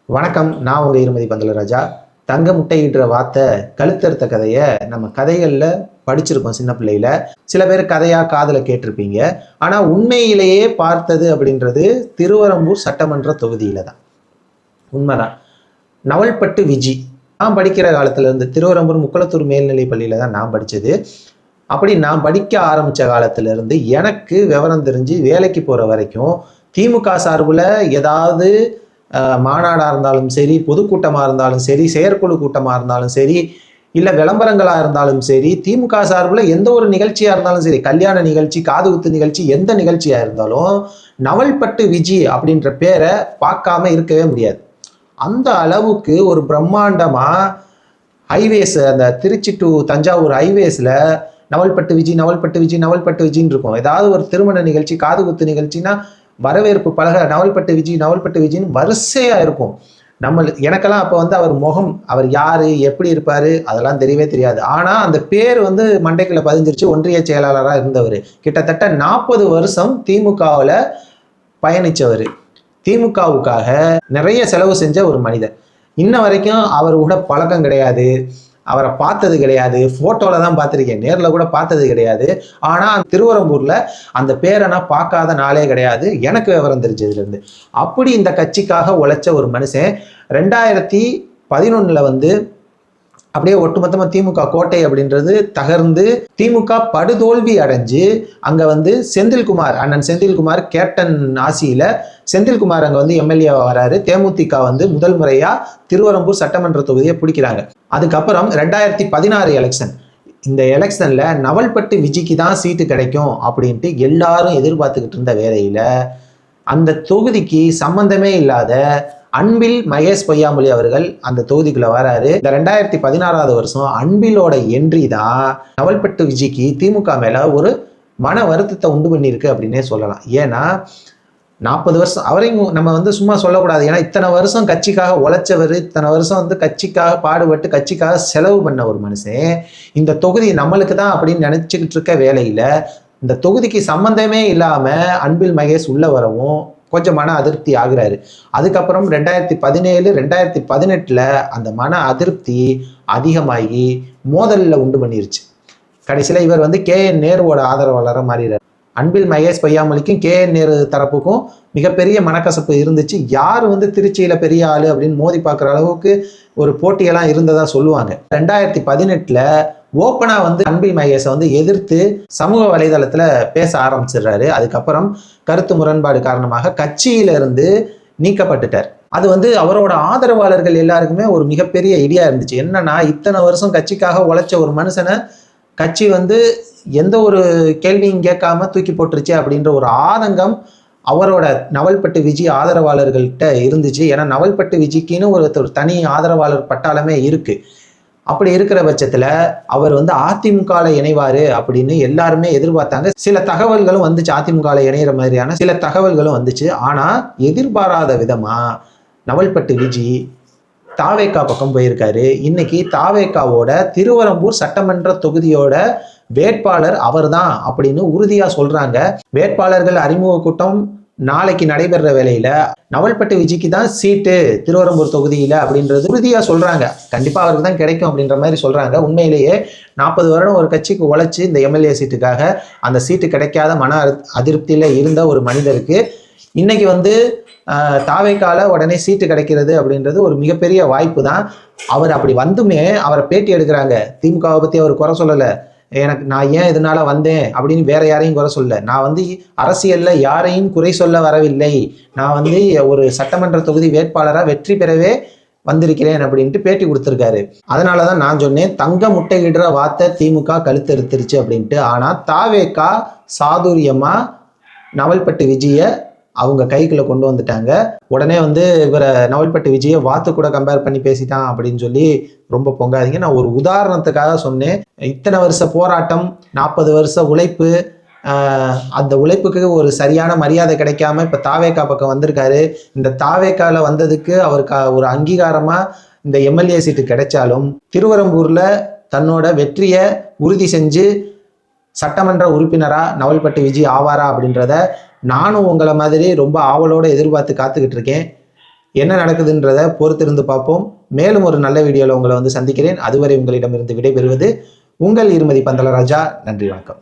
வணக்கம். நான் உங்க இருமதி பந்தலராஜா. தங்க முட்டையிடுற வார்த்தை கழுத்தறுத்த கதையை நம்ம கதைகள்ல படிச்சிருக்கோம் சின்ன பிள்ளையில. சில பேர் கதையா காதுல கேட்டிருப்பீங்க. ஆனா உண்மையிலேயே பார்த்தது அப்படின்றது திருவரம்பூர் சட்டமன்ற தொகுதியில தான். உண்மைதான். நவல்பட்டு விஜி. நான் படிக்கிற காலத்துல இருந்து திருவரம்பூர் முக்குளத்தூர் மேல்நிலை பள்ளியில தான் நான் படிச்சது. அப்படி நான் படிக்க ஆரம்பிச்ச காலத்துல இருந்து எனக்கு விவரம் தெரிஞ்சு வேலைக்கு போற வரைக்கும் திமுக சார்புல ஏதாவது மாநாடாக இருந்தாலும் சரி, பொதுக்கூட்டமாக இருந்தாலும் சரி, செயற்குழு கூட்டமாக இருந்தாலும் சரி, இல்லை விளம்பரங்களாக இருந்தாலும் சரி, திமுக சார்பில் எந்த ஒரு நிகழ்ச்சியாக இருந்தாலும் சரி, கல்யாண நிகழ்ச்சி, காது குத்து நிகழ்ச்சி, எந்த நிகழ்ச்சியாக இருந்தாலும் நவல்பட்டு விஜி அப்படின்ற பேரை பார்க்காம இருக்கவே முடியாது. அந்த அளவுக்கு ஒரு பிரம்மாண்டமாக ஹைவேஸ், அந்த திருச்சி டு தஞ்சாவூர் ஹைவேஸில் நவல்பட்டு விஜி, நவல்பட்டு விஜி, நவல்பட்டு விஜின்னு இருக்கும். ஏதாவது ஒரு திருமண நிகழ்ச்சி, காது குத்து நிகழ்ச்சின்னா வரவேற்பு பலக நவல்பட்டு விஜி, நவல்பட்டு விஜின்னு வரிசையா இருக்கும். எனக்கெல்லாம் அப்போ அவர் முகம், அவர் யாரு, எப்படி இருப்பாரு, அதெல்லாம் தெரியவே தெரியாது. ஆனா அந்த பேர் மண்டைக்குள்ள பதிஞ்சிருச்சு. ஒன்றிய செயலாளராக இருந்தவர். கிட்டத்தட்ட 40 வருஷம் திமுகவில் பயணிச்சவர். திமுகவுக்காக நிறைய செலவு செஞ்ச ஒரு மனிதர். இன்ன வரைக்கும் அவர் கூட பழக்கம் கிடையாது, அவரை பார்த்தது கிடையாது, போட்டோல தான் பார்த்துருக்கேன், நேரில் கூட பார்த்தது கிடையாது. ஆனால் திருவரம்பூர்ல அந்த பேரை நான் பார்க்காத நாளே கிடையாது எனக்கு விவரம் தெரிஞ்சதுலேருந்து. அப்படி இந்த கட்சிக்காக உழைச்ச ஒரு மனுஷன் 2011 அப்படியே ஒட்டுமொத்தமாக திமுக கோட்டை அப்படின்றது தகர்ந்து திமுக படுதோல்வி அடைஞ்சு அங்கே செந்தில்குமார், அண்ணன் செந்தில்குமார் கேப்டன் ஆசியில செந்தில்குமார் அங்கே எம்எல்ஏ வராரு. தேமுதிக முதல் முறையா திருவரம்பூர் சட்டமன்ற தொகுதியை பிடிக்கிறாங்க. அதுக்கப்புறம் 2016 எலெக்ஷன். இந்த எலெக்ஷன்ல நவல்பட்டு விஜிக்கு தான் சீட்டு கிடைக்கும் அப்படின்ட்டு எல்லாரும் எதிர்பார்த்துக்கிட்டு இருந்த வேலையில அந்த தொகுதிக்கு சம்பந்தமே இல்லாத அன்பில் மகேஷ் பொய்யாமொழி அவர்கள் அந்த தொகுதிக்குள்ள வராரு. இந்த 2016 வருஷம் அன்பிலோட என்ட்ரி தான் நவல்பட்டு விஜிக்கு திமுக மேல ஒரு மன வருத்தத்தை உண்டு பண்ணியிருக்கு அப்படின்னே சொல்லலாம். ஏன்னா 40 வருஷம் அவரையும் நம்ம சும்மா சொல்லக்கூடாது. ஏன்னா இத்தனை வருஷம் கட்சிக்காக உழைச்சவர், இத்தனை வருஷம் கட்சிக்காக பாடுபட்டு கட்சிக்காக செலவு பண்ண ஒரு மனுஷன் இந்த தொகுதி நம்மளுக்கு தான் அப்படின்னு நினைச்சுக்கிட்டு இருக்க வேலையில இந்த தொகுதிக்கு சம்பந்தமே இல்லாம அன்பில் மகேஷ் உள்ள வரவும் கொஞ்சம் மன அதிருப்தி ஆகுறாரு. அதுக்கப்புறம் 2017 2018 அந்த மன அதிருப்தி அதிகமாகி மோதலில் உண்டு பண்ணிருச்சு. கடைசியில் இவர் KN நேருவோட ஆதரவாளராக மாறிறார். அன்பில் மகேஷ் பொய்யாமொழிக்கும் KN நேரு தரப்புக்கும் மிகப்பெரிய மனக்கசப்பு இருந்துச்சு. யார் திருச்சியில பெரிய ஆளு அப்படின்னு மோதி பார்க்குற அளவுக்கு ஒரு போட்டியெல்லாம் இருந்ததா சொல்லுவாங்க. 2018 ஓப்பனா அன்பில் மகேஷை எதிர்த்து சமூக வலைதளத்துல பேச ஆரம்பிச்சிடுறாரு. அதுக்கப்புறம் கருத்து முரண்பாடு காரணமாக கட்சியில இருந்து நீக்கப்பட்டுட்டார். அது அவரோட ஆதரவாளர்கள் எல்லாருக்குமே ஒரு மிகப்பெரிய ஐடியா இருந்துச்சு. என்னன்னா, இத்தனை வருஷம் கட்சிக்காக உழைச்ச ஒரு மனுஷனை கட்சி எந்த ஒரு கேள்வியும் கேட்காம தூக்கி போட்டுருச்சு அப்படின்ற ஒரு ஆதங்கம் அவரோட நவல்பட்டு விஜி ஆதரவாளர்கள்ட்ட இருந்துச்சு. ஏன்னா நவல்பட்டு விஜிக்குன்னு ஒரு தனி ஆதரவாளர் பட்டாளமே இருக்கு. அப்படி இருக்கிற பட்சத்துல அவர் அதிமுகல இணைவாரு அப்படின்னு எல்லாருமே எதிர்பார்த்தாங்க. சில தகவல்களும் வந்துச்சு, அதிமுகல இணைகிற மாதிரியான சில தகவல்களும் வந்துச்சு. ஆனா எதிர்பாராத விதமா நவல்பட்டு விஜி தாவேக்கா பக்கம் போயிருக்காரு. இன்னைக்கு தாவேக்காவோட திருவரம்பூர் சட்டமன்ற தொகுதியோட வேட்பாளர் அவர் தான் அப்படின்னு உறுதியா சொல்றாங்க. வேட்பாளர்கள் அறிமுக கூட்டம் நாளைக்கு நடைபெற வேலையில நவல்பட்டு விஜிக்கு தான் சீட்டு திருவரம்பூர் தொகுதியில அப்படின்றது உறுதியா சொல்றாங்க. கண்டிப்பா அவருக்கு தான் கிடைக்கும் அப்படின்ற மாதிரி சொல்றாங்க. உண்மையிலேயே 40 வருடம் ஒரு கட்சிக்கு உழைச்சு இந்த எம்எல்ஏ சீட்டுக்காக அந்த சீட்டு கிடைக்காத மன அதிருப்தியில இருந்த ஒரு மனிதருக்கு இன்னைக்கு தாவேக்கால உடனே சீட்டு கிடைக்கிறது அப்படின்றது ஒரு மிகப்பெரிய வாய்ப்பு தான். அவர் அப்படி வந்துமே அவரை பேட்டி எடுக்கிறாங்க. திமுகவை பத்தி அவர் குறை சொல்லலை. நான் ஏன் இதனால வந்தேன் அப்படின்னு வேற யாரையும் குறை சொல்ல, நான் அரசியல்ல யாரையும் குறை சொல்ல வரவில்லை, நான் ஒரு சட்டமன்ற தொகுதி வேட்பாளராக வெற்றி பெறவே வந்திருக்கிறேன் அப்படின்ட்டு பேட்டி கொடுத்துருக்காரு. அதனாலதான் நான் சொன்னேன், தங்க முட்டையிடுற வார்த்தை திமுக கழுத்தெடுத்துருச்சு அப்படின்ட்டு. ஆனா தாவேக்கா சாதுரியமா நவல்பட்டு விஜய அவங்க கைக்குள்ள கொண்டு வந்துட்டாங்க. உடனே இவரை நவல்பட்டு விஜயை வாத்து கூட கம்பேர் பண்ணி பேசிட்டான் அப்படின்னு சொல்லி ரொம்ப பொங்காதீங்க. நான் ஒரு உதாரணத்துக்காக சொன்னேன். இத்தனை வருஷ போராட்டம், 40 வருஷ உழைப்பு, அந்த உழைப்புக்கு ஒரு சரியான மரியாதை கிடைக்காம இப்ப தாவேக்கா பக்கம் வந்திருக்காரு. இந்த தாவேக்கால வந்ததுக்கு அவருக்கு ஒரு அங்கீகாரமா இந்த எம்எல்ஏ சீட்டு கிடைச்சாலும் திருவரம்பூர்ல தன்னோட வெற்றியை உறுதி செஞ்சு சட்டமன்ற உறுப்பினரா நவல்பட்டு விஜி ஆவாரா அப்படின்றத நானும் உங்களை மாதிரி ரொம்ப ஆவலோட எதிர்பார்த்து காத்துக்கிட்டு இருக்கேன். என்ன நடக்குதுன்றத பொறுத்திருந்து பார்ப்போம். மேலும் ஒரு நல்ல வீடியோவில் உங்களை வந்து சந்திக்கிறேன். அதுவரை உங்களிடமிருந்து விடைபெறுவது உங்கள் இருமதி பந்தலராஜா. நன்றி, வணக்கம்.